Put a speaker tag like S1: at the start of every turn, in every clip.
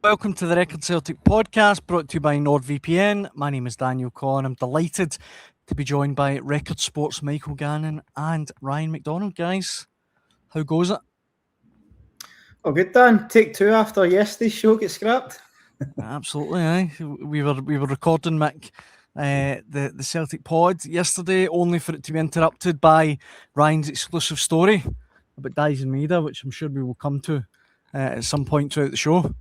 S1: Welcome to the Record Celtic podcast brought to you by NordVPN. My name is Daniel Conn. I'm delighted to be joined by Record Sports Michael Gannon and Ryan McDonald. Guys, how goes it?
S2: Oh, good, Dan. Take two after yesterday's show gets scrapped.
S1: Absolutely, aye. We were recording, Mick, the Celtic pod yesterday, only for it to be interrupted by Ryan's exclusive story about Dyes and Maida, which I'm sure we will come to at some point throughout the show.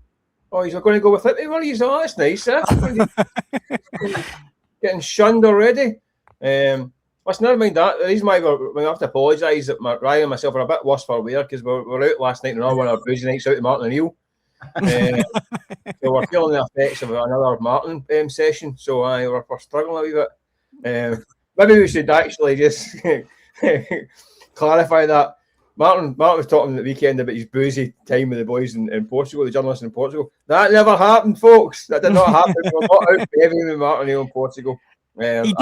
S3: Oh, he's going to go with it. Well, he's not. That's nice, eh? Getting shunned already. Let's never mind that. The reason why we have to apologise that Ryan and myself are a bit worse for wear because we're out last night and all one of our boozy nights out at Martin O'Neill. So we're feeling the effects of another Martin session. So we're struggling a wee bit. Maybe we should actually just clarify that. Martin was talking at the weekend about his boozy time with the boys in Portugal, the journalists in Portugal. That never happened, folks. That did not happen. We're not out behaving with Martin O'Neill in Portugal.
S1: He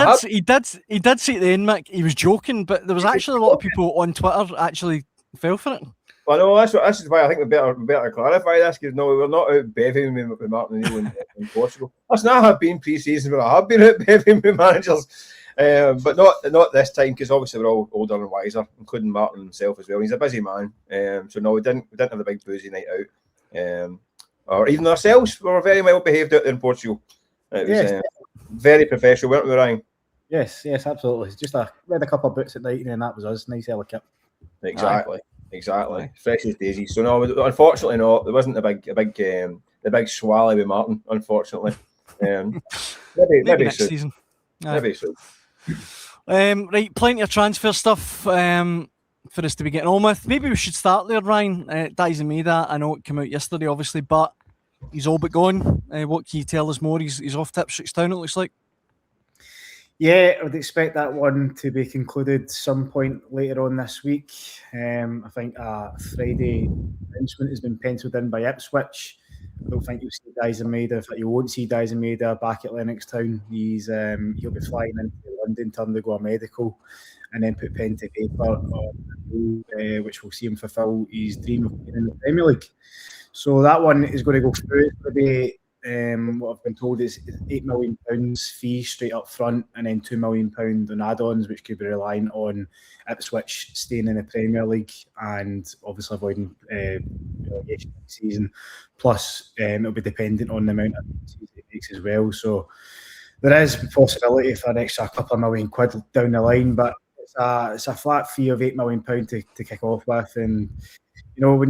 S1: did say at the end, Mick, he was joking, but there was actually a lot of people on Twitter actually fell for it.
S3: Well, no, this is why I think we better clarify this, because no, we're not out behaving with Martin O'Neill in Portugal. That's not have been pre-season where I have been out behaving with managers. But not this time, because obviously we're all older and wiser, including Martin himself as well. He's a busy man, so no, we didn't have a big boozy night out, or even ourselves. We were very well behaved out there in Portugal. It was very professional, weren't we, Ryan?
S2: Yes, absolutely. Just read a couple of books at night, and then that was us. Nice early kit.
S3: Exactly. Fresh as daisies. So no, unfortunately, no, there wasn't the big swally with Martin. Unfortunately, maybe
S1: next
S3: soon.
S1: Season.
S3: Maybe so.
S1: Right, plenty of transfer stuff for us to be getting on with. Maybe we should start there, Ryan. Dyes and Maida, I know it came out yesterday, obviously, but he's all but gone. What can you tell us more? He's off to Ipswich Town, it looks like.
S2: Yeah, I would expect that one to be concluded some point later on this week. I think Friday announcement has been penciled in by Ipswich. I don't think you'll see Dyes and Maida. In fact, you won't see Dyes and Maida back at Lennox Town. He'll be flying into London to undergo a medical and then put pen to paper on which will see him fulfil his dream of playing in the Premier League. So that one is going to go through. It's going to be what I've been told is £8 million fee straight up front, and then £2 million on add-ons, which could be relying on Ipswich staying in the Premier League and obviously avoiding relegation next season. Plus, it'll be dependent on the amount of season it makes as well. So there is a possibility for an extra couple of £1 million down the line, but it's a flat fee of £8 million to kick off with. And you know,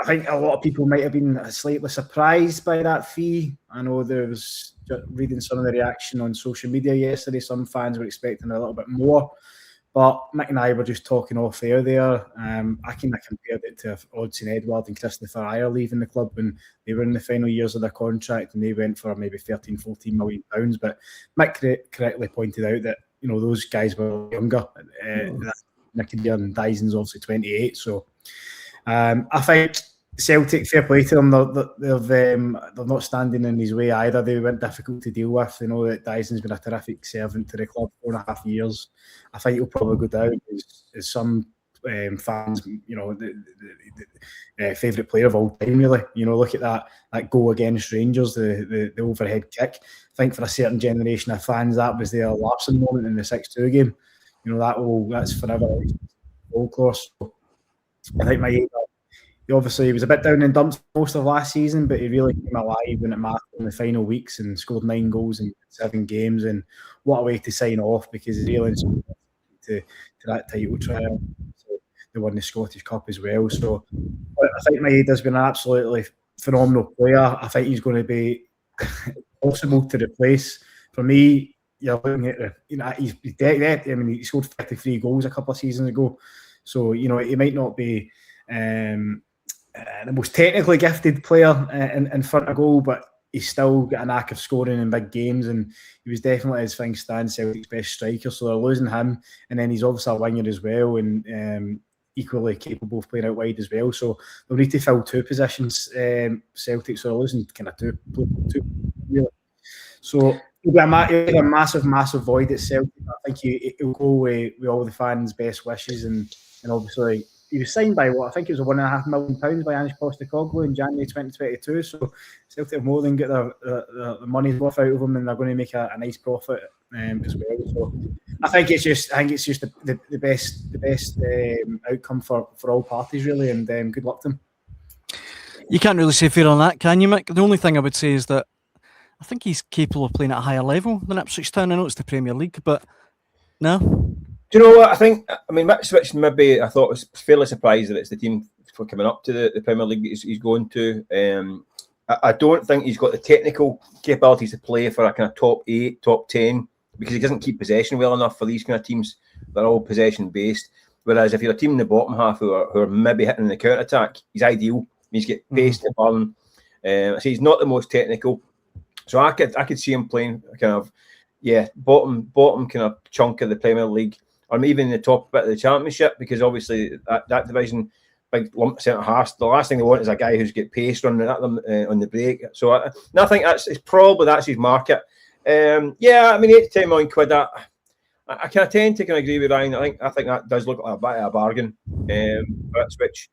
S2: I think a lot of people might have been slightly surprised by that fee. I know there was, reading some of the reaction on social media yesterday, some fans were expecting a little bit more. But Mick and I were just talking off air there. I compared it to Odsonne Edouard and Christopher Ayer leaving the club when they were in the final years of their contract, and they went for maybe £13-14 million. But Mick correctly pointed out that, you know, those guys were younger. Nick and Dyson's obviously 28, so I think Celtic, fair play to them, they're not standing in his way either. They weren't difficult to deal with. They know that Dyson's been a terrific servant to the club 4.5 years. I think he'll probably go down as some fans, you know, the favourite player of all time, really. You know, look at that goal against Rangers, the overhead kick. I think for a certain generation of fans, that was their lapsing moment in the 6-2 game. You know, that's forever folklore. So I think he was a bit down in dumps most of last season, but he really came alive when it mattered in the final weeks and scored 9 goals in 7 games. And what a way to sign off, because he's really to that title trial. So they won the Scottish Cup as well. So I think Maida's been an absolutely phenomenal player. I think he's going to be possible to replace. For me, you're looking at he's dead. I mean, he scored 53 goals a couple of seasons ago. So, you know, he might not be the most technically gifted player in front of goal, but he's still got a knack of scoring in big games, and he was definitely, as things stand, Celtic's best striker. So they're losing him, and then he's obviously a winger as well, and equally capable of playing out wide as well. So they'll need to fill 2 positions, Celtic. So they're losing kind of two really. So it'll be a massive void at Celtic. I think he'll go with all the fans' best wishes, and obviously he was signed by what I think it was £1.5 million by Ange Postecoglou in January 2022. So Celtic have more than get the money's worth out of him, and they're going to make a nice profit as well. So I think it's just the best outcome for all parties really, and good luck to him.
S1: You can't really say fair on that, can you, Mick? The only thing I would say is that I think he's capable of playing at a higher level than Ipswich Town. I know it's the Premier League, but no.
S3: Do you know what I think? I mean, Ipswich maybe I thought was fairly surprised that it's the team for coming up to the Premier League he's going to. I don't think he's got the technical capabilities to play for a kind of top 8, top 10, because he doesn't keep possession well enough for these kind of teams. They're all possession based. Whereas if you're a team in the bottom half who are maybe hitting the counter attack, he's ideal. He's got pace to burn. So he's not the most technical. So I could see him playing kind of bottom kind of chunk of the Premier League, or even in the top bit of the Championship, because obviously that division, big lump centre halves, the last thing they want is a guy who's got pace running at them on the break. So I think that's his market. I mean, £8 to £10 million. I kind of tend to agree with Ryan. I think that does look like a bit of a bargain. Which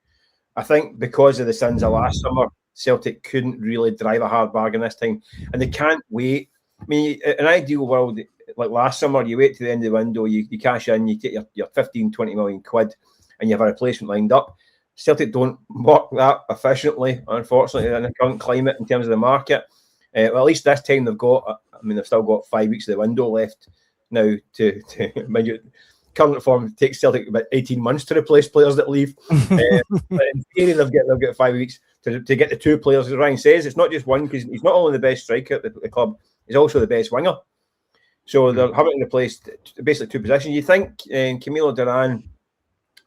S3: I think because of the sins of last summer, Celtic couldn't really drive a hard bargain this time, and they can't wait. I mean, in an ideal world, like last summer, you wait to the end of the window, you cash in, you get your 15, 20 million quid, and you have a replacement lined up. Celtic don't work that efficiently, unfortunately, in the current climate in terms of the market. Well, at least this time they've still got 5 weeks of the window left now to mind you, current form takes Celtic about 18 months to replace players that leave. But in theory, they've got 5 weeks to get the two players. As Ryan says, it's not just one, because he's not only the best striker at the club, he's also the best winger. So they're having to replace basically two positions. You think Camilo Duran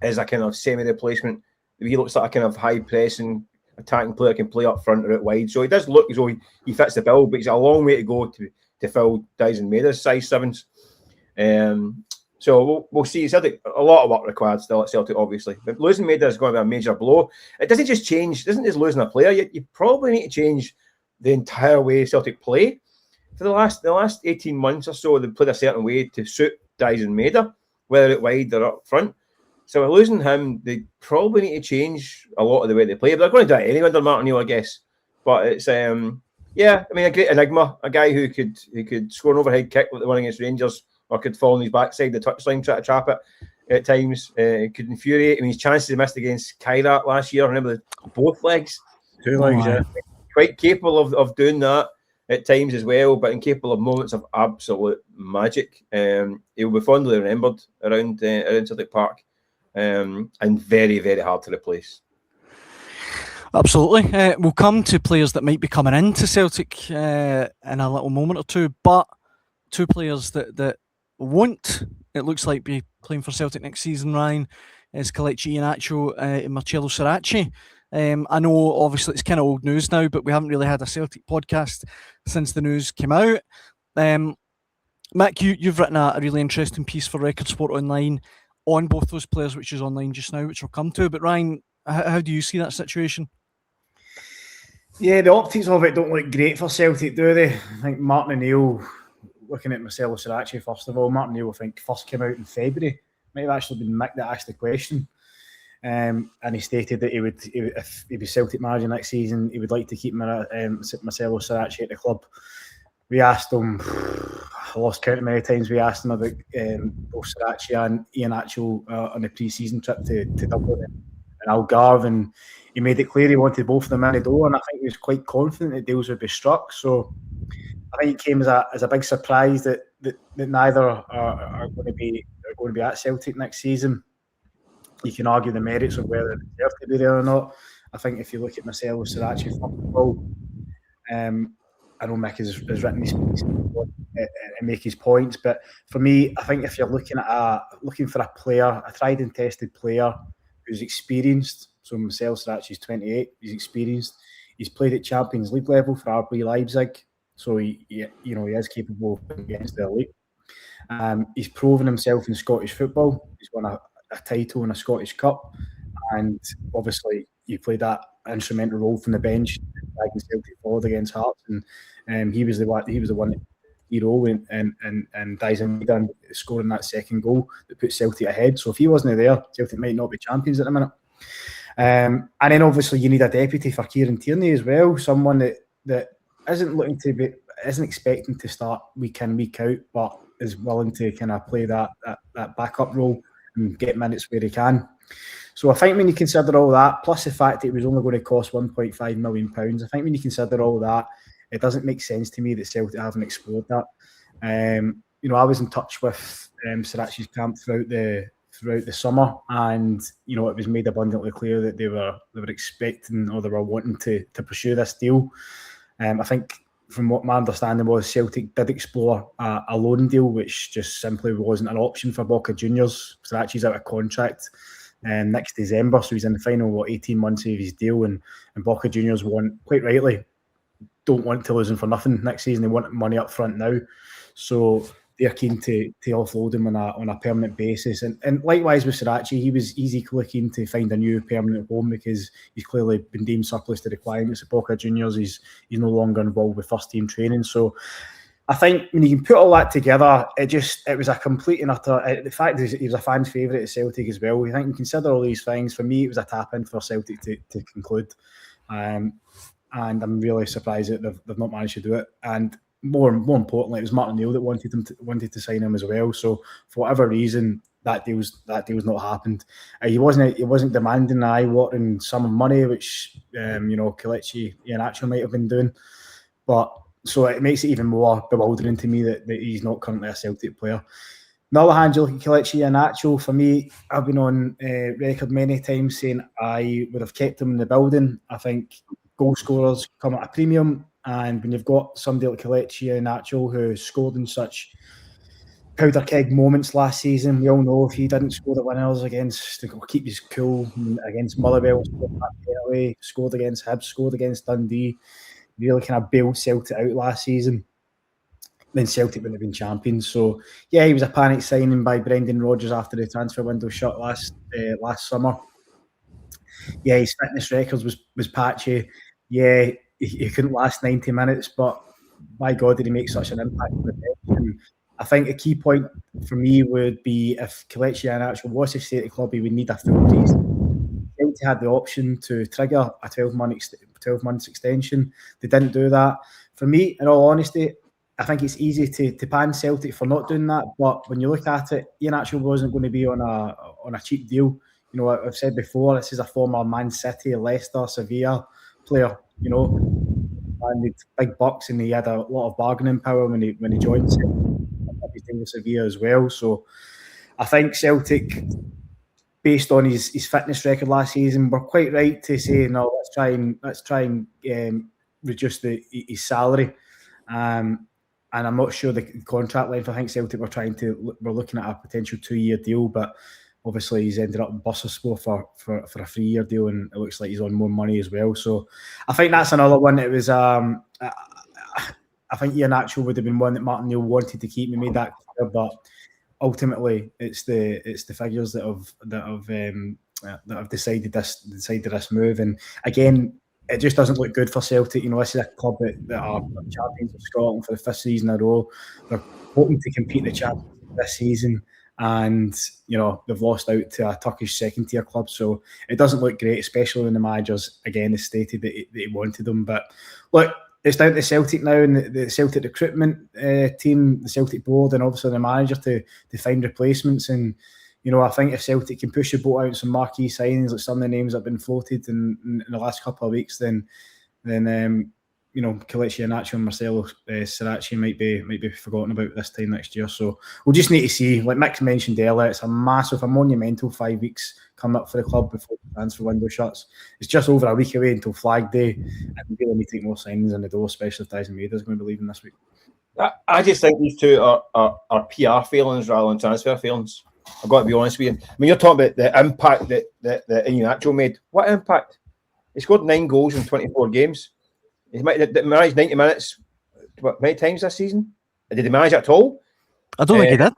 S3: is a kind of semi-replacement. He looks like a kind of high-pressing attacking player, can play up front or out wide. So he does look as though he fits the bill, but he's a long way to go to fill Dyson Mader's size 7s. So we'll see. Celtic, a lot of work required still at Celtic, obviously. But losing Mader is going to be a major blow. It doesn't just losing a player. You probably need to change the entire way Celtic play. For the last 18 months or so, they've played a certain way to suit Dyson Mader, whether out wide or up front. So by losing him, they probably need to change a lot of the way they play. But they're going to do it anyway under Martin O'Neill, I guess. But it's a great enigma, a guy who could score an overhead kick like the one against Rangers, or could fall on his backside the touchline, try to trap it at times. It could infuriate. I mean, his chances he missed against Kairat last year, remember, both legs, 2 legs, quite capable of doing that at times as well, but incapable of moments of absolute magic. He will be fondly remembered around Celtic Park, and very, very hard to replace.
S1: Absolutely. We'll come to players that might be coming into Celtic in a little moment or two, but two players that won't, it looks like, be playing for Celtic next season, Ryan, is Kelechi Iheanacho and Marcelo Saracchi. I know, obviously, it's kind of old news now, but we haven't really had a Celtic podcast since the news came out. Mac, you've written a really interesting piece for Record Sport Online on both those players, which is online just now, which we'll come to. But Ryan, how do you see that situation?
S2: Yeah, the optics of it don't look great for Celtic, do they? I think Martin O'Neill, looking at Marcelo Saracchi, first of all, Martin O'Neill, I think, first came out in February. Might have actually been Mick that asked the question. And he stated that if he was Celtic manager next season, he would like to keep Marcelo Saracchi at the club. We asked him, I lost count of many times we asked him about both Saracchi and Iheanacho on the pre-season trip to Dublin and Algarve, and he made it clear he wanted both of them in the door, and I think he was quite confident that deals would be struck. So I think it came as a big surprise that neither are going to be at Celtic next season. You can argue the merits of whether they deserve to be there or not. I think if you look at Marcelo Saracchi, first of all, I know Mick has written his piece and make his points, but for me, I think if you're looking for a player, a tried and tested player who's experienced, so Marcelo Saracchi is 28, he's experienced, he's played at Champions League level for RB Leipzig, so he is capable of against the elite. He's proven himself in Scottish football. He's won a title in a Scottish Cup, and obviously he played that instrumental role from the bench, dragging Celtic forward against Hearts, and he was the one that hero and Dyson Maida scoring that second goal that put Celtic ahead. So if he wasn't there, Celtic might not be champions at the minute. And then obviously you need a deputy for Kieran Tierney as well, someone that isn't expecting to start week in, week out, but is willing to kind of play that backup role and get minutes where he can. So I think when you consider all that, plus the fact that it was only going to cost £1.5 million, I think when you consider all that, it doesn't make sense to me that Celtic haven't explored that. I was in touch with Saracchi's camp throughout the summer, and it was made abundantly clear that they were expecting, or they were wanting to pursue this deal. I think from what my understanding was, Celtic did explore a loan deal, which just simply wasn't an option for Boca Juniors. Saracchi's out of contract next December, so he's in the final 18 months of his deal, and Boca Juniors quite rightly don't want to lose him for nothing next season. They want money up front now, so they're keen to offload him on a permanent basis. And likewise with Saracchi, he's equally keen to find a new permanent home, because he's clearly been deemed surplus to requirements at Boca Juniors. He's no longer involved with first team training. So I think when you can put all that together, it was a complete and utter. The fact is, he was a fan's favourite at Celtic as well. I think you consider all these things. For me, it was a tap in for Celtic to conclude. And I'm really surprised that they've not managed to do it. And more importantly, it was Martin O'Neill that wanted to sign him as well. So for whatever reason, that deal's not happened. He wasn't demanding an eye-watering sum of money, which Kelechi, Iheanacho might have been doing. But so it makes it even more bewildering to me that he's not currently a Celtic player. On the other hand, you look at Kelechi Iheanacho. For me, I've been on record many times saying I would have kept him in the building. I think goal scorers come at a premium, and when you've got somebody like Kelechi Iheanacho who scored in such powder keg moments last season, we all know if he didn't score the winners against, keep his cool against Motherwell, scored against Hibs, scored against Dundee, really kind of bailed Celtic out last season, then Celtic wouldn't have been champions. So yeah, he was a panic signing by Brendan Rodgers after the transfer window shut last summer. Yeah, his fitness records was patchy. Yeah, he couldn't last 90 minutes, but by God, did he make such an impact on the bench. And I think a key point for me would be if Kelechi Iheanacho was to stay at the club, he would need a full season. Celtic had the option to trigger a 12-month extension. They didn't do that. For me, in all honesty, I think it's easy to pan Celtic for not doing that. But when you look at it, Iheanacho wasn't going to be on a cheap deal. I've said before, this is a former Man City, Leicester, Sevilla player, and it's big bucks, and he had a lot of bargaining power when he joined Sevilla as well. So I think Celtic, based on his fitness record last season, were quite right to say no. Let's try and reduce his salary. And I'm not sure the contract length. I think Celtic we're looking at a potential 2-year deal, but obviously he's ended up in Bursaspor for a 3-year deal, and it looks like he's on more money as well. So I think that's another one. It was I think Iheanacho would have been one that Martin O'Neill wanted to keep. He made that clear, but ultimately it's the figures that have decided this move. And again, it just doesn't look good for Celtic. This is a club that are champions of Scotland for the 5th season in a row. They're hoping to compete in the Championship this season, and they've lost out to a Turkish second-tier club. So it doesn't look great, especially when the managers again has stated that he wanted them. But look, it's down to Celtic now, and the Celtic recruitment team, the Celtic board, and obviously the manager to find replacements. And I think if Celtic can push the boat out some marquee signings, like some of the names that have been floated in the last couple of weeks, then Kelechi Iheanacho and Marcelo Saracchi might be forgotten about this time next year. So we'll just need to see. Like Mick mentioned earlier, it's a monumental 5 weeks coming up for the club before the transfer window shuts. It's just over a week away until Flag Day, and we really need to take more signings in the door, especially if Dyson Maida is going to be leaving this week.
S3: I just think these two are PR failings rather than transfer failings. I've got to be honest with you. I mean, you're talking about the impact that Iheanacho made. What impact? He scored 9 goals in 24 games. He managed 90 minutes, many times this season? Did he manage at all?
S1: I don't think he did.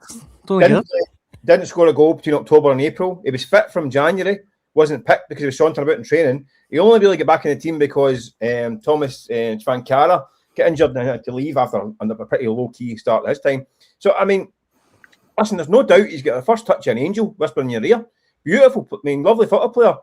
S3: Didn't score a goal between October and April. He was fit from January. Wasn't picked because he was sauntering about in training. He only really got back in the team because Thomas Svankara get injured and had to leave after a pretty low-key start this time. So, I mean, listen, there's no doubt he's got the first touch of an angel whispering in your ear. Beautiful, I mean, lovely football player,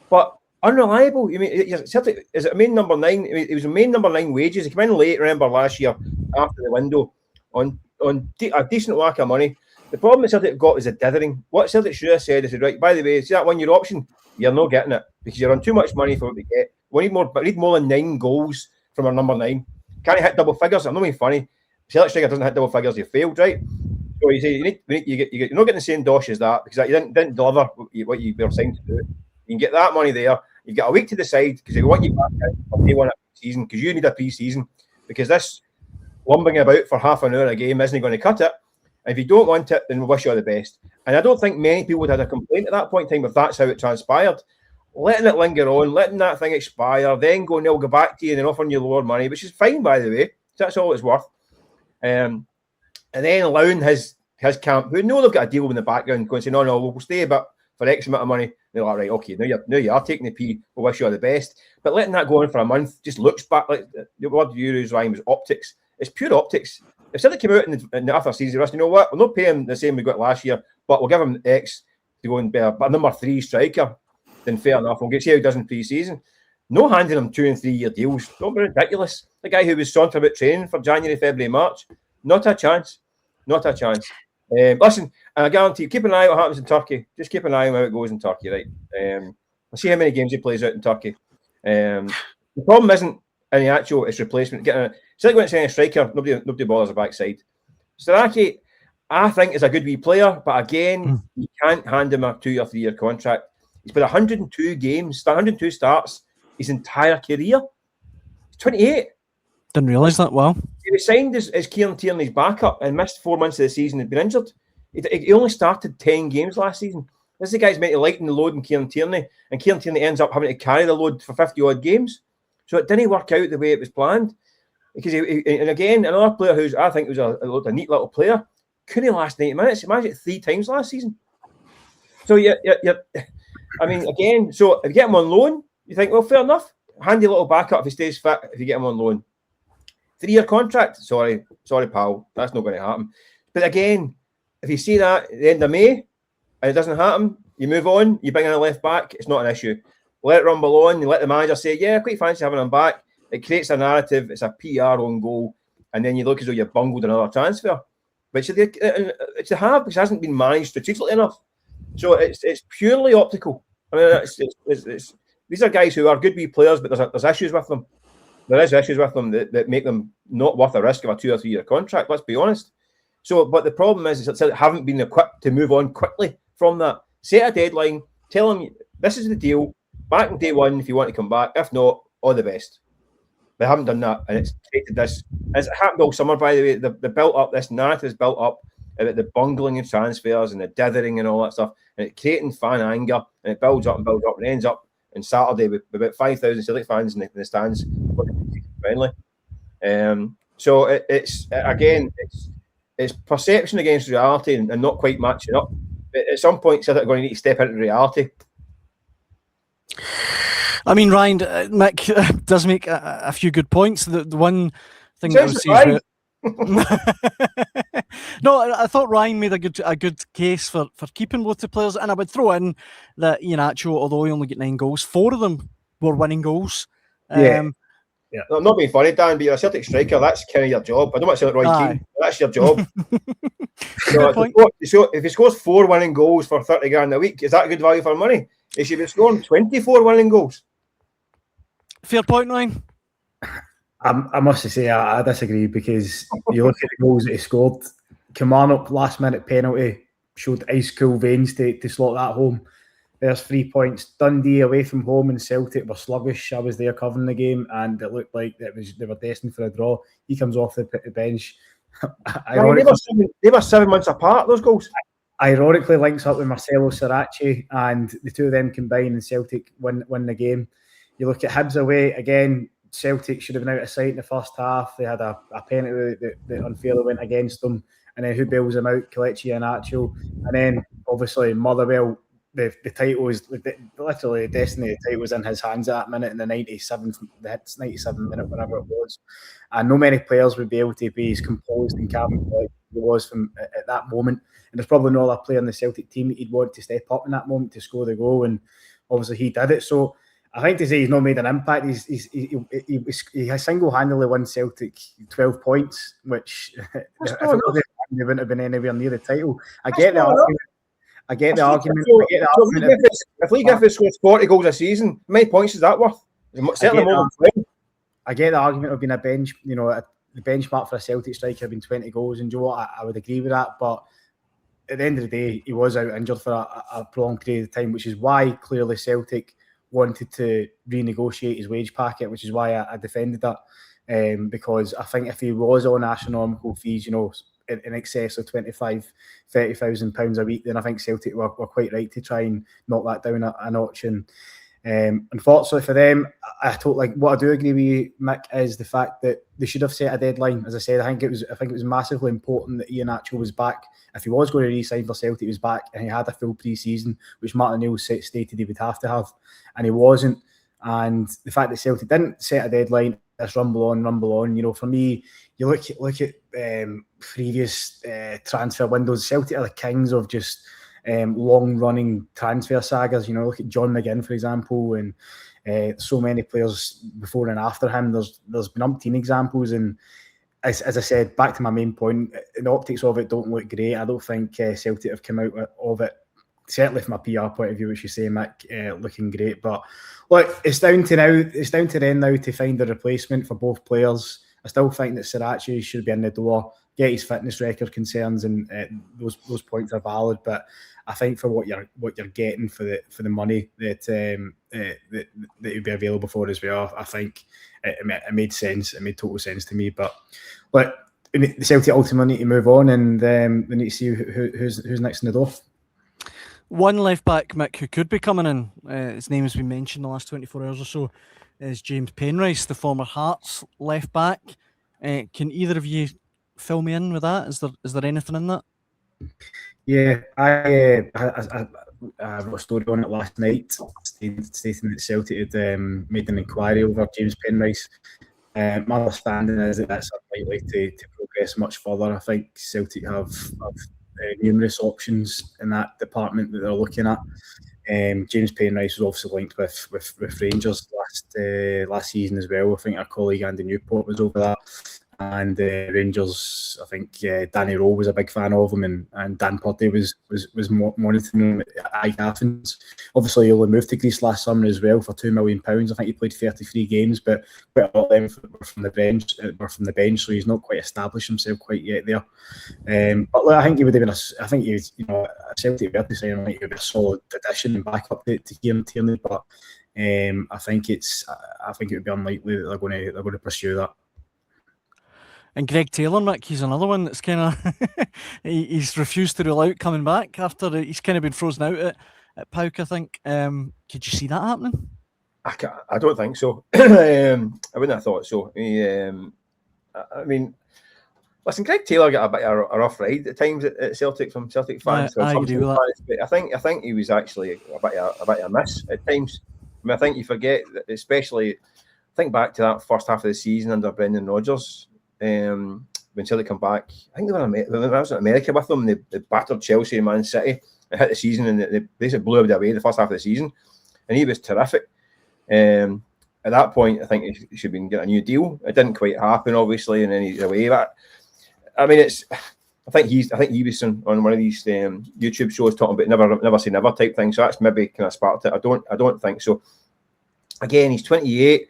S3: but unreliable. I mean, Celtic, is it a main number 9? I mean, he was a main number 9 wages. He came in late, remember, last year after the window on a decent whack of money. The problem that Celtic got is a dithering. What Celtic should have said is, right, by the way, see that 1 year option? You're not getting it because you're on too much money for what we get. We need more than 9 goals from our number 9. Can't hit double figures. I'm not being funny. Celtic striker doesn't hit double figures. You failed, right? So you say you're not getting the same dosh as that because you didn't deliver what you were signed to do. You can get that money there. You've got a week to decide because they want you back in for day one of the season because you need a pre-season because this lumbering about for half an hour a game isn't going to cut it. And if you don't want it, then we wish you all the best. And I don't think many people would have a complaint at that point in time if that's how it transpired. Letting it linger on, letting that thing expire, then going, they'll go back to you and then offering you lower money, which is fine, by the way. That's all it's worth. And then allowing his camp, who know they've got a deal in the background, going to say, no, we'll stay, but for X amount of money. They're like, right, okay, now you are taking the P, we'll wish you all the best. But letting that go on for a month just looks back like the word you used, Ryan, was optics. It's pure optics. If Celtic came out in the after season, you know what? We'll not pay him the same we got last year, but we'll give him X to go and be a number 3 striker. Then fair enough. We'll see how he does in pre-season. No handing him 2 and 3 year deals. Don't be ridiculous. The guy who was sauntering about training for January, February, March. Not a chance. Not a chance. Listen, and I guarantee, keep an eye on what happens in Turkey. Just keep an eye on how it goes in Turkey, right? I'll see how many games he plays out in Turkey. The problem isn't Iheanacho, it's replacement. Celtic went to sign a striker, nobody bothers the backside. Saracchi, I think, is a good wee player, but again, you can't hand him a 2 or 3 year contract. He's played 102 games, 102 starts his entire career. He's 28.
S1: Didn't realise that. Well,
S3: he was signed as Kieran Tierney's backup and missed 4 months of the season and been injured. He only started 10 games last season. This is the guy's meant to lighten the load in Kieran Tierney, and Kieran Tierney ends up having to carry the load for 50 odd games. So it didn't work out the way it was planned. Because and again, another player who's I think was a neat little player couldn't last 90 minutes. He managed it 3 times last season. So I mean, again, so if you get him on loan, you think, well, fair enough. Handy little backup if he stays fit, if you get him on loan. 3 year contract? Sorry, pal. That's not going to happen. But again, if you see that at the end of May and it doesn't happen, you move on, you bring in a left back, it's not an issue. Let it rumble on, and let the manager say, yeah, I quite fancy having him back. It creates a narrative, it's a PR on goal, and then you look as though you've bungled another transfer. Which it's to have, because it hasn't been managed strategically enough. So it's purely optical. I mean, these are guys who are good wee players, but there's issues with them. There is issues with them that make them not worth the risk of a 2 or 3 year contract, let's be honest. So, but the problem is that they haven't been equipped to move on quickly from that. Set a deadline, tell them this is the deal, back in day one if you want to come back. If not, all the best. They haven't done that, and it's created this. It's happened all summer, by the way. The built up, this narrative is built up about the bungling of transfers and the dithering and all that stuff, and it's creating fan anger, and it builds up and ends up on Saturday with about 5,000 Celtic fans in the stands, friendly. So it's perception against reality and not quite matching up. But at some point, Celtic are going to need to step into reality.
S1: I mean, Ryan, Mick does make a few good points. The one thing that I would say is no, I thought Ryan made a good case for keeping both the players, and I would throw in that Iheanacho, although he only got 9 goals, 4 of them were winning goals.
S2: Yeah.
S3: No, I'm not being funny, Dan, but you're a Celtic striker. That's kind of your job. I don't want to sound like Roy Keane. That's your job. So if he scores 4 winning goals for 30 grand a week, is that good value for money? He should be scoring 24 winning goals.
S1: Fair point, Ryan.
S2: I must say I disagree, because you look at the goals that he scored. Kilmarnock last minute penalty showed ice cool veins to slot that home. There's 3 points. Dundee away from home and Celtic were sluggish. I was there covering the game, and it looked like they were destined for a draw. He comes off the bench.
S3: They were 7 months apart, those goals.
S2: Ironically links up with Marcelo, Saracchi, and the two of them combine and Celtic win the game. You look at Hibs away, again, Celtic should have been out of sight in the first half. They had a penalty that unfairly went against them, and then who bails them out? Kelechi and Iheanacho. And then obviously Motherwell the title is literally the destiny of the title was in his hands at that minute in the 97th minute, whatever it was. And no many players would be able to be as composed and calm like he was from at that moment. And there's probably no other player in the Celtic team that he'd want to step up in that moment to score the goal. And obviously he did it. So I think to say he's not made an impact, he has single-handedly won Celtic 12 points, which if it wasn't, they wouldn't have been anywhere near the title. I get the argument.
S3: If Lee Griffiths scores 40 goals a season, how many points is that worth? Certainly more than 12.
S2: I get the argument of being a bench, the benchmark for a Celtic striker have been 20 goals, and I would agree with that. But at the end of the day, he was out injured for a prolonged period of time, which is why clearly Celtic wanted to renegotiate his wage packet, which is why I defended that. Because I think if he was on astronomical fees, in excess of £25,000-30,000 a week, then I think Celtic were quite right to try and knock that down a notch. And unfortunately for them, what I do agree with you, Mick, is the fact that they should have set a deadline. As I said, I think it was massively important that Iheanacho was back. If he was going to re-sign for Celtic, he was back and he had a full pre-season, which Martin O'Neill stated he would have to have, and he wasn't. And the fact that Celtic didn't set a deadline, this rumble on. For me, you look at previous transfer windows. Celtic are the kings of just long-running transfer sagas. Look at John McGinn, for example, and so many players before and after him. There's been umpteen examples, and as I said, back to my main point, the optics of it don't look great. I don't think Celtic have come out of it, certainly from a PR point of view, which you say, Mick, looking great. But look, it's down to them now to find a replacement for both players. I still think that Saracchi should be in the door, get his fitness record concerns, and those points are valid. But I think for what you're getting for the money that would be available for as well, I think it made sense. It made total sense to me. But the Celtic ultimately need to move on, and we need to see who's next in the door.
S1: One left back, Mick, who could be coming in, his name has been mentioned in the last 24 hours or so, is James Penrice, the former Hearts left back. Can either of you fill me in with that? Is there anything in that?
S2: Yeah, I wrote a story on it last night, stating that Celtic had made an inquiry over James Penrice. My understanding is that that's unlikely to progress much further. I think Celtic have numerous options in that department that they're looking at. James Penrice was obviously linked with Rangers last season as well. I think our colleague Andy Newport was over that. And Rangers, I think Danny Rowe was a big fan of him, and Dan Purdy was monitoring him at Athens. Obviously, he only moved to Greece last summer as well for £2 million. I think he played 33 games, but quite a lot of them were from the bench, so he's not quite established himself quite yet there. But look, I think he would have been a Celtic were to say, I think he would be a solid addition and backup to Kieran Tierney. But I think it would be unlikely that they're going to pursue that.
S1: And Greg Taylor, Mick, he's another one that's kind of he's refused to rule out coming back after he's kind of been frozen out at PAOK, I think. Could you see that happening?
S3: I don't think so. I wouldn't have thought so. I mean, listen, Greg Taylor got a bit of a rough ride at times at Celtic from Celtic fans.
S1: I agree with that.
S3: But I think he was actually a bit of a miss at times. I mean, I think you forget, especially think back to that first half of the season under Brendan Rodgers. When Celtic come back, I think when I was in America with them, they battered Chelsea and Man City and hit the season, and they basically blew it away the first half of the season, and he was terrific. At that point, I think he should have been getting a new deal. It didn't quite happen, obviously, and then he's away. But I mean, I think he was on one of these YouTube shows talking about never say never type thing. So that's maybe kind of sparked it. I don't think so. Again, he's 28.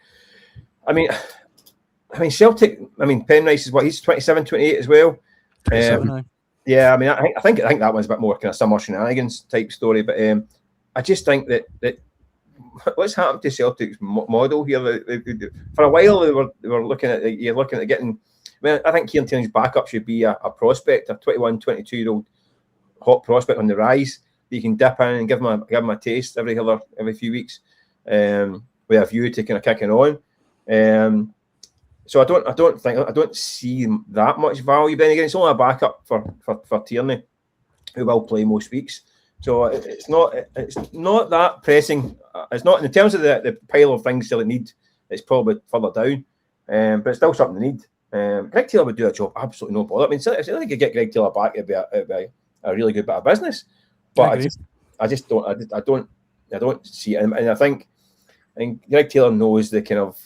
S3: I mean, Celtic. I mean, Penrice is what, he's 27, 28 as well. Yeah, I mean, I think that one's a bit more kind of summer shenanigans type story. But I just think that what's happened to Celtic's model here? For a while, they were looking at getting. I mean, I think Kieran Tierney's backup should be a prospect, a 21, 22-year-old hot prospect on the rise that you can dip in and give him a taste every few weeks, with a view to kind of kicking on. So I don't see that much value. But then again, it's only a backup for Tierney, who will play most weeks. So it's not that pressing. It's not in terms of the pile of things Celtic need. It's probably further down, but it's still something they need. Greg Taylor would do a job absolutely no bother. I mean, if they could get Greg Taylor back, it'd be a really good bit of business. But I just don't see it. And I think Greg Taylor knows the kind of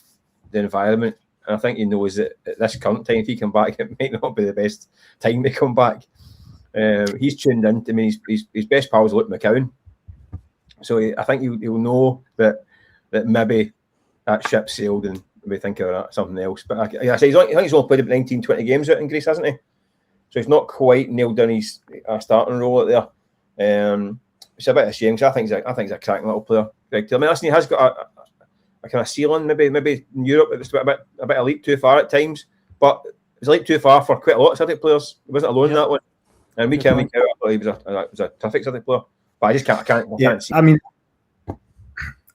S3: the environment, and I think he knows that at this current time, if he come back, it might not be the best time to come back. He's tuned in. I mean, his best pals Luke McCowan, so I think he'll know that maybe that ship sailed and we think of something else. But I think he's only played about 19, 20 games out in Greece, hasn't he? So he's not quite nailed down his starting role out there. It's a bit of a shame because I think he's a cracking little player. Greg Taylor. I mean, listen, he has got a kind of ceiling. Maybe in Europe it's a bit elite too far at times, but it's elite too far for quite a lot of Celtic players. He wasn't alone in that one. And week in, week out, I thought he was a terrific Celtic player. But I just can't see.
S2: I mean,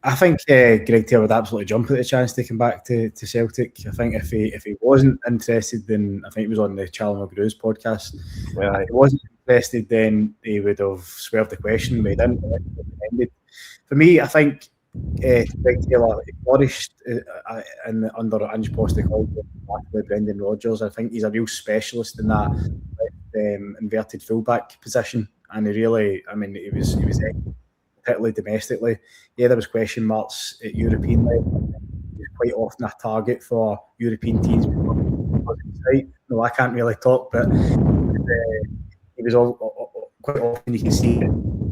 S2: I think Greg Taylor would absolutely jump at the chance to come back to Celtic. I think if he wasn't interested, then I think he was on the Charlie McGrew's podcast.
S3: Yeah.
S2: If he wasn't interested, then he would have swerved the question, made in. For me, I think Greg Taylor flourished under Ange Postecoglou with Brendan Rodgers. I think he's a real specialist in that inverted fullback position, and he was particularly domestically. Yeah, there was question marks at European level. He was quite often a target for European teams. No, I can't really talk, but he was quite often you can see that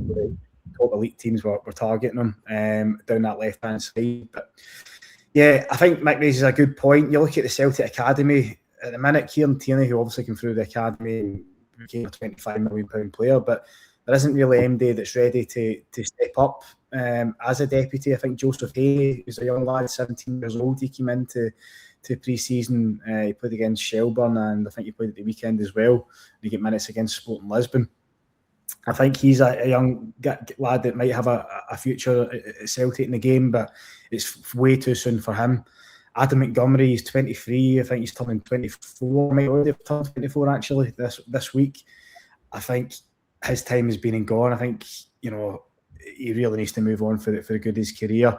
S2: the top elite teams were targeting him down that left hand side. But yeah, I think Mick raises a good point. You look at the Celtic academy at the minute. Kieran Tierney, who obviously came through the academy and became a £25 million player, but there isn't really MD that's ready to step up as a deputy. I think Joseph Hay, who's a young lad, 17 years old, he came into pre-season. He played against Shelburne, and I think he played at the weekend as well. He got minutes against Sporting Lisbon. I think he's a young lad that might have a future at Celtic in the game, but it's way too soon for him. Adam Montgomery, he's 23. I think he's turning 24. Might already have turned 24 actually this week. I think his time has been and gone. I think he really needs to move on for the good of his career.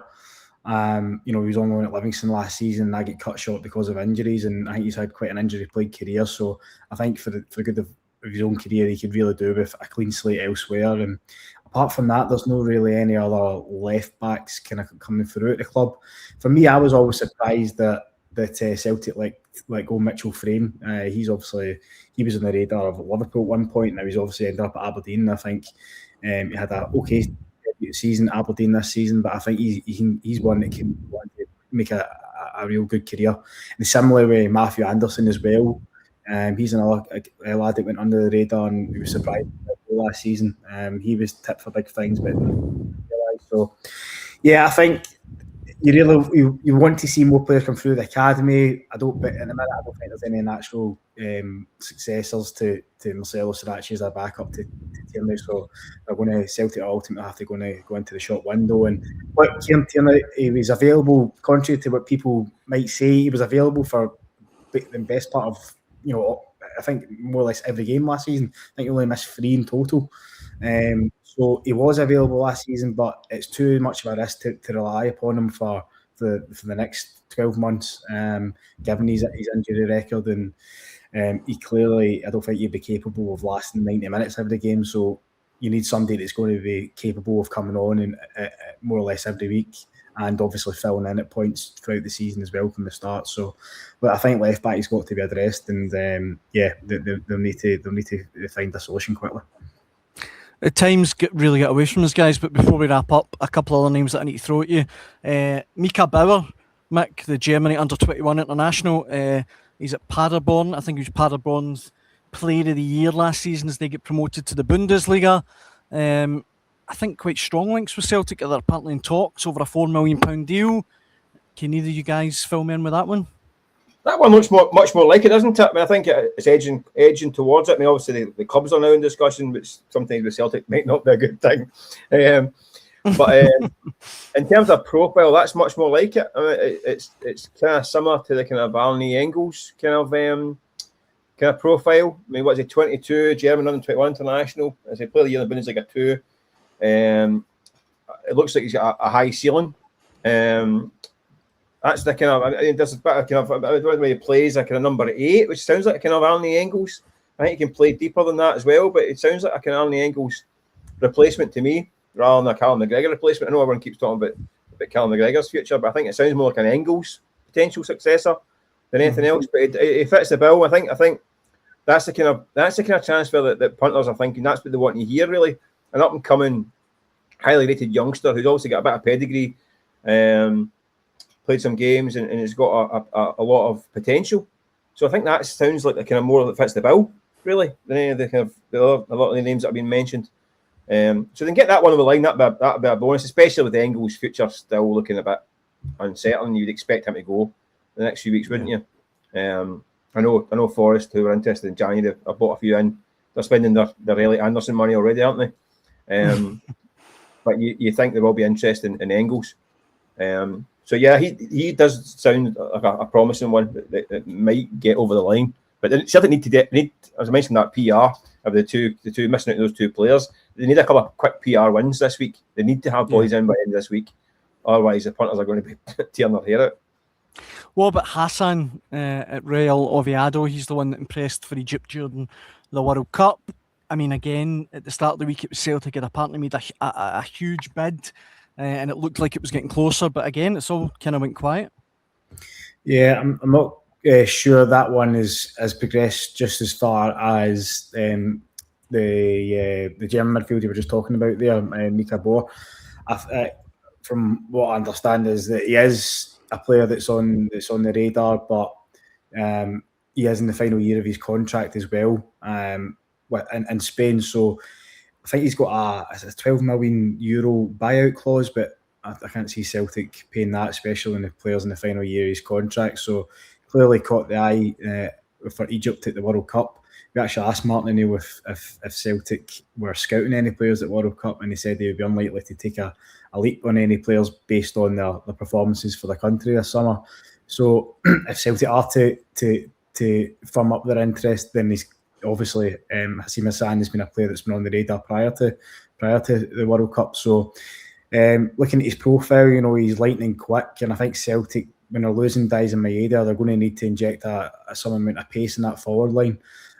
S2: He was on loan at Livingston last season, and I get cut short because of injuries, and I think he's had quite an injury-plagued career. So I think for the good of his own career, he could really do with a clean slate elsewhere. And apart from that, there's no really any other left backs kind of coming through at the club. For me, I was always surprised that Celtic like go Mitchell Frame. He was on the radar of Liverpool at one point. Now he's obviously ended up at Aberdeen. I think he had an okay season at Aberdeen this season, but I think he's one that can make a real good career. And similar with Matthew Anderson as well. He's another lad that went under the radar, and he was surprised last season. He was tipped for big things, but so yeah, I think you want to see more players come through the academy. But in a minute, I don't think there's any natural successors to Marcelo Saracchi as a backup to Tierney. So Celtic ultimately have to go into the shop window. And look, Kieran Tierney, he was available, contrary to what people might say, he was available for the best part of, I think more or less every game last season. I think he only missed 3 in total. So he was available last season, but it's too much of a risk to rely upon him for the next 12 months, given his injury record. And he clearly, I don't think he'd be capable of lasting 90 minutes every game. So you need somebody that's going to be capable of coming on and more or less every week, and obviously filling in at points throughout the season as well from the start. So, but I think left back has got to be addressed, and they'll need to find a solution quickly.
S1: At times, really get away from us, guys. But before we wrap up, a couple of other names that I need to throw at you: Mika Bauer, Mick, the Germany under-21 international. He's at Paderborn. I think he was Paderborn's Player of the Year last season as they get promoted to the Bundesliga. I think quite strong links with Celtic. They're apparently in talks over a £4 million deal. Can either of you guys fill me in with that one?
S3: That one looks much more like it, doesn't it? I mean, I think it's edging towards it. I mean, obviously the clubs are now in discussion, which sometimes with Celtic might not be a good thing. But in terms of profile, that's much more like it. I mean, it's kind of similar to the kind of Valny Engels kind of profile. I mean, what's he, 22, German under-21 international? As a player of the year in the Bundesliga 2. It looks like he's got a high ceiling. That's the kind of, I mean, there's a bit of kind of the way he plays, a kind of number 8, which sounds like a kind of Arnie Engels. I think he can play deeper than that as well, but it sounds like a kind of Arnie Engels replacement to me, rather than a Callum McGregor replacement. I know everyone keeps talking about Callum McGregor's future, but I think it sounds more like an Engels potential successor than anything else. But it fits the bill. I think that's the kind of transfer that punters are thinking. That's what they want to hear, really. An up and coming, highly rated youngster who's also got a bit of pedigree. Played some games and has got a lot of potential. So I think that sounds like the kind of more that fits the bill, really, than any of the kind of a lot of the names that have been mentioned. So they can get that one on the line. That'd be a bonus, especially with the Engels' future still looking a bit uncertain. You'd expect him to go the next few weeks, wouldn't you? I know Forest, who were interested in January, have bought a few in. They're spending their Elliot Anderson money already, aren't they? But you think they will be interested in Engels. So yeah, he does sound like a promising one that might get over the line. But they certainly need, as I mentioned, that PR of the two missing out those two players. They need a couple of quick PR wins this week. They need to have Bhoys in by the end of this week. Otherwise, the punters are going to be tearing their hair out.
S1: What about Hassan at Real Oviedo? He's the one that impressed for Egypt during the World Cup. I mean, again, at the start of the week, it was Celtic had apparently made a huge bid, and it looked like it was getting closer. But again, it's all kind of went quiet.
S2: Yeah, I'm not sure that one has progressed just as far as the German midfielder we were just talking about there, Mika Boer. From what I understand is that he is a player that's on the radar, but he is in the final year of his contract as well in Spain. So I think he's got a €12 million buyout clause, but I can't see Celtic paying that, especially when the player's in the final year of his contract. So clearly caught the eye for Egypt at the World Cup. We actually asked Martin O'Neill if Celtic were scouting any players at World Cup, and he said they would be unlikely to take a leap on any players based on their performances for the country this summer. So if Celtic are to firm up their interest, then he's obviously Hasim Hassan has been a player that's been on the radar prior to the World Cup. So looking at his profile, he's lightning quick, and I think Celtic, when they're losing Diaz and Maeda, they're going to need to inject some amount of pace in that forward line.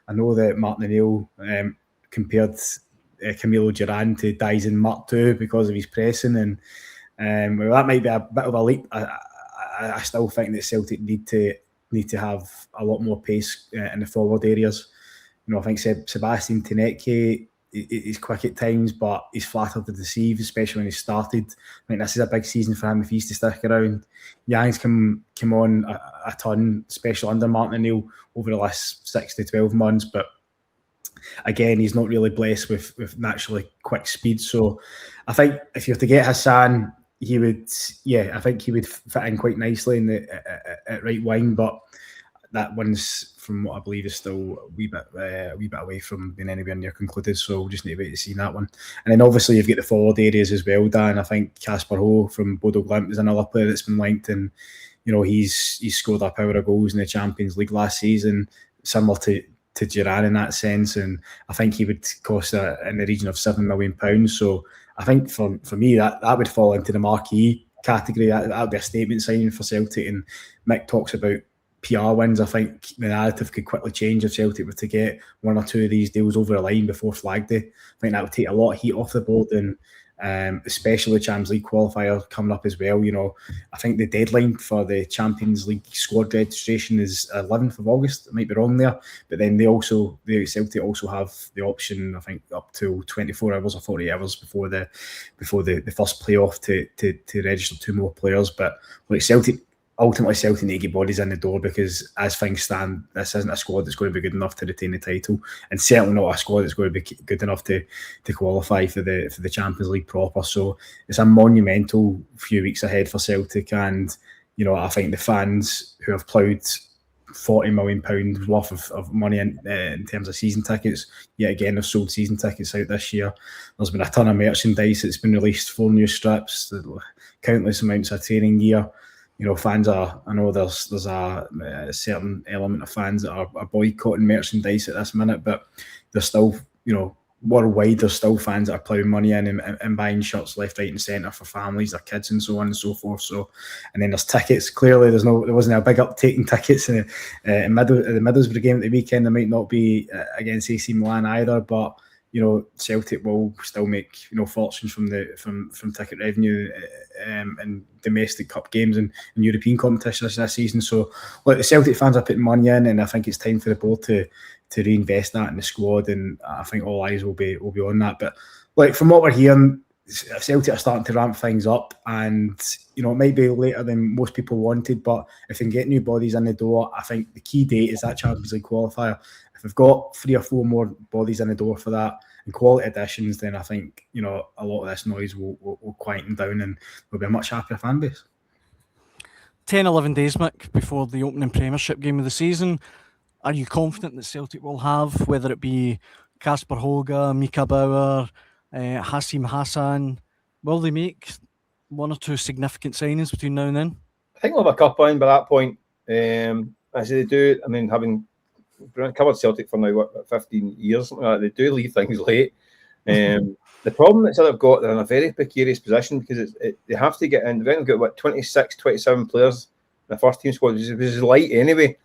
S2: I know that Martin O'Neill compared Camilo Duran to Diaz and Mark II because of his pressing, and that might be a bit of a leap. I still think that Celtic need to have a lot more pace in the forward areas. I think Sebastian Teneke, he's quick at times, but he's flattered to deceive, especially when he started. I think this is a big season for him if he's to stick around. Yang's come on a ton, especially under Martin O'Neill over the last 6 to 12 months. But again, he's not really blessed with naturally quick speed. So I think if you're to get Hassan, I think he would fit in quite nicely at right wing. But that one's, from what I believe, is still a wee bit away from being anywhere near concluded. So we'll just need to wait to see that one. And then obviously you've got the forward areas as well, Dan. I think Casper Ho from Bodo Glimt is another player that's been linked, and he's scored a power of goals in the Champions League last season, similar to Duran in that sense. And I think he would cost in the region of £7 million. So I think for me that would fall into the marquee category. That would be a statement signing for Celtic. And Mick talks about PR wins. I think the narrative could quickly change if Celtic were to get one or two of these deals over the line before Flag Day. I think that would take a lot of heat off the board, and especially the Champions League qualifier coming up as well. I think the deadline for the Champions League squad registration is 11th of August. I might be wrong there, but then Celtic also have the option, I think, up to 24 hours or 40 hours before the first playoff to register two more players. But ultimately Celtic need to get bodies in the door, because as things stand, this isn't a squad that's going to be good enough to retain the title, and certainly not a squad that's going to be good enough to qualify for the Champions League proper. So it's a monumental few weeks ahead for Celtic, and I think the fans who have ploughed £40 million worth of money in terms of season tickets, yet again have sold season tickets out this year. There's been a ton of merchandise that's been released, 4 new strips, countless amounts of training gear. Fans I know there's a certain element of fans that are boycotting merchandise at this minute, but there's still, worldwide, there's still fans that are ploughing money in and buying shirts left, right, and centre for families, their kids, and so on and so forth. So, and then there's tickets. Clearly, there wasn't a big uptake in tickets in the Middlesbrough game at the weekend. There might not be against AC Milan either, but Celtic will still make fortunes from ticket revenue in domestic cup games and European competitions this season. So, the Celtic fans are putting money in, and I think it's time for the board to reinvest that in the squad, and I think all eyes will be on that. But from what we're hearing, Celtic are starting to ramp things up, and it might be later than most people wanted, but if they can get new bodies in the door, I think the key date is that Champions League qualifier. If we've got 3 or 4 more bodies in the door for that and quality additions, then I think a lot of this noise will quieten down, and we'll be a much happier fan base.
S1: 10-11 days, Mick, before the opening Premiership game of the season. Are you confident that Celtic will have, whether it be Kasper Hoga, Mika Bauer, Hassim Hassan, will they make 1 or 2 significant signings between now and then?
S3: I think we'll have a couple in by that point. As they do, I mean, having covered Celtic for now, 15 years, something like that, they do leave things late. The problem that Celtic have got, they're in a very precarious position because they have to get in. They've got 26, 27 players in the first team squad, which is light anyway.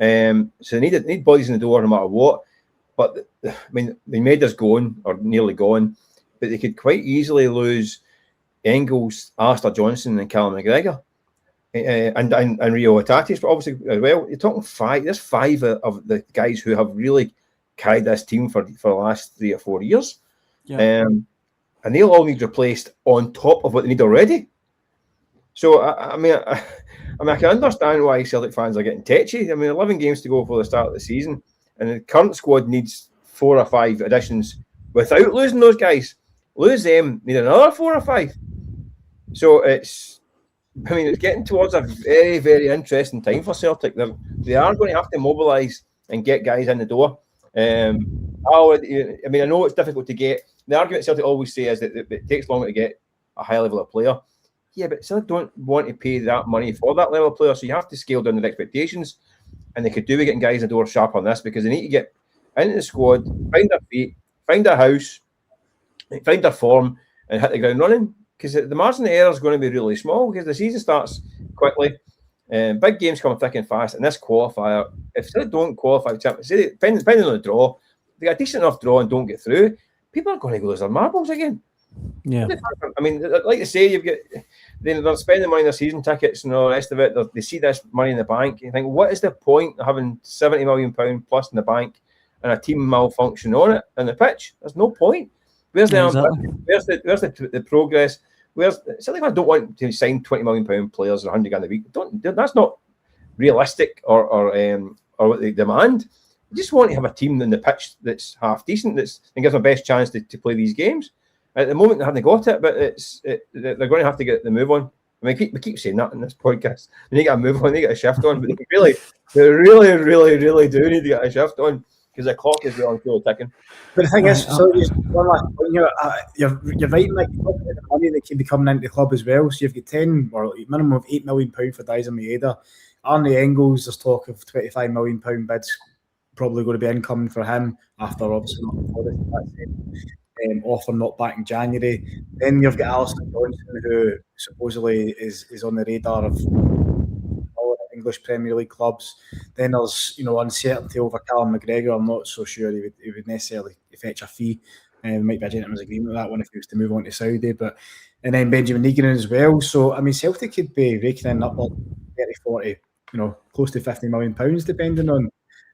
S3: So they need bodies in the door no matter what. But I mean, the Maida's gone or nearly gone, but they could quite easily lose Engels, Alistair Johnson, and Callum McGregor, and Rio Atatis, but obviously as well. You're talking 5. There's 5 of the guys who have really carried this team for the last 3 or 4 years. Yeah. And they'll all need replaced on top of what they need already. So I mean, I can understand why Celtic fans are getting tetchy. I mean, 11 games to go before the start of the season, and the current squad needs 4 or 5 additions without losing those guys. Lose them, need another 4 or 5. So it's getting towards a very, very interesting time for Celtic. They are going to have to mobilise and get guys in the door. I know it's difficult to get. The argument Celtic always say is that it takes longer to get a high level of player. Yeah, but Celtic don't want to pay that money for that level of player, so you have to scale down their expectations. And they could do with getting guys in the door sharp on this, because they need to get into the squad, find their feet, find their house, find their form, and hit the ground running. Because the margin of error is going to be really small, because the season starts quickly. Big games come thick and fast, and this qualifier, if they don't qualify, depending on the draw, they get a decent enough draw and don't get through, people are going to lose their marbles again.
S1: Yeah,
S3: I mean, like I say, they're spending money on their season tickets and all the rest of it. They see this money in the bank. You think, what is the point of having £70 million plus in the bank and a team malfunction on it and the pitch? There's no point. Where's the progress? Celtic fans don't want to sign £20 million players or £100,000 a week. That's not realistic or what they demand. You just want to have a team in the pitch that's half decent, and gives them the best chance to play these games. At the moment, they haven't got it, but they're going to have to get the move on. I mean, we keep saying that in this podcast. They need to get a move on, they need to get a shift on, but they really do need to get a shift on, because the clock is really ticking.
S2: But the thing is, one last point, you're right, Mike. The money that can be coming into the club as well. So you've got 10 or minimum of £8 million for Daiser Maeda. Arne Engels, there's talk of £25 million bids probably going to be incoming for him after obviously not before this. Offer not back in January. Then you've got Alistair Johnson, who supposedly is on the radar of all English Premier League clubs. Then there's uncertainty over Callum McGregor. I'm not so sure he would necessarily fetch a fee. There might be a gentleman's agreement with that one if he was to move on to Saudi. And then Benjamin Negan as well. So I mean, Celtic could be raking in up 30, 40, close to £50 million, depending on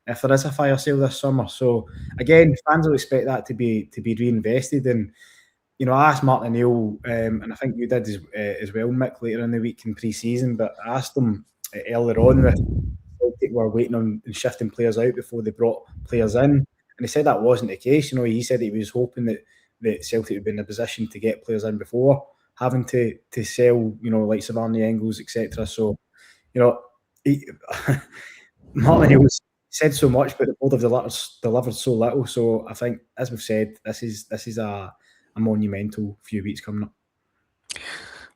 S2: if there is a fire sale this summer. So again, fans will expect that to be reinvested. And I asked Martin O'Neill, and I think you did as well, Mick, later in the week in pre-season. But I asked him earlier on if Celtic were waiting on and shifting players out before they brought players in, and he said that wasn't the case. He said he was hoping that Celtic would be in a position to get players in before having to sell, like Arne Engels, etc. So, Martin O'Neill said so much, but the board have delivered so little. So I think, as we've said, this is a monumental few weeks coming up.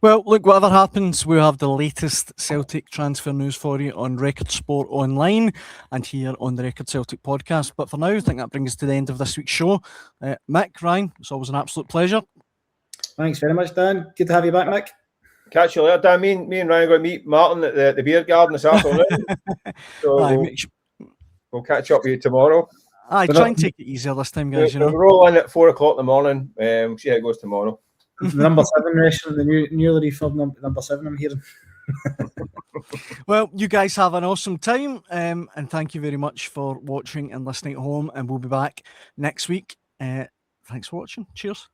S1: Well, look, whatever happens, we'll have the latest Celtic transfer news for you on Record Sport Online and here on the Record Celtic podcast. But for now, I think that brings us to the end of this week's show. Mick, Ryan, it's always an absolute pleasure.
S2: Thanks very much, Dan. Good to have you back, Mick.
S3: Catch you later, Dan. Me and Ryan are going to meet Martin at the beer garden this afternoon. So we'll catch up with you tomorrow.
S1: Try and take it easier this time, guys.
S3: We'll roll in at 4 o'clock in the morning. We'll see how it goes tomorrow.
S2: The number 7 restaurant, the newly refurbed number 7, I'm hearing.
S1: Well, you guys have an awesome time, and thank you very much for watching and listening at home, and we'll be back next week. Thanks for watching. Cheers.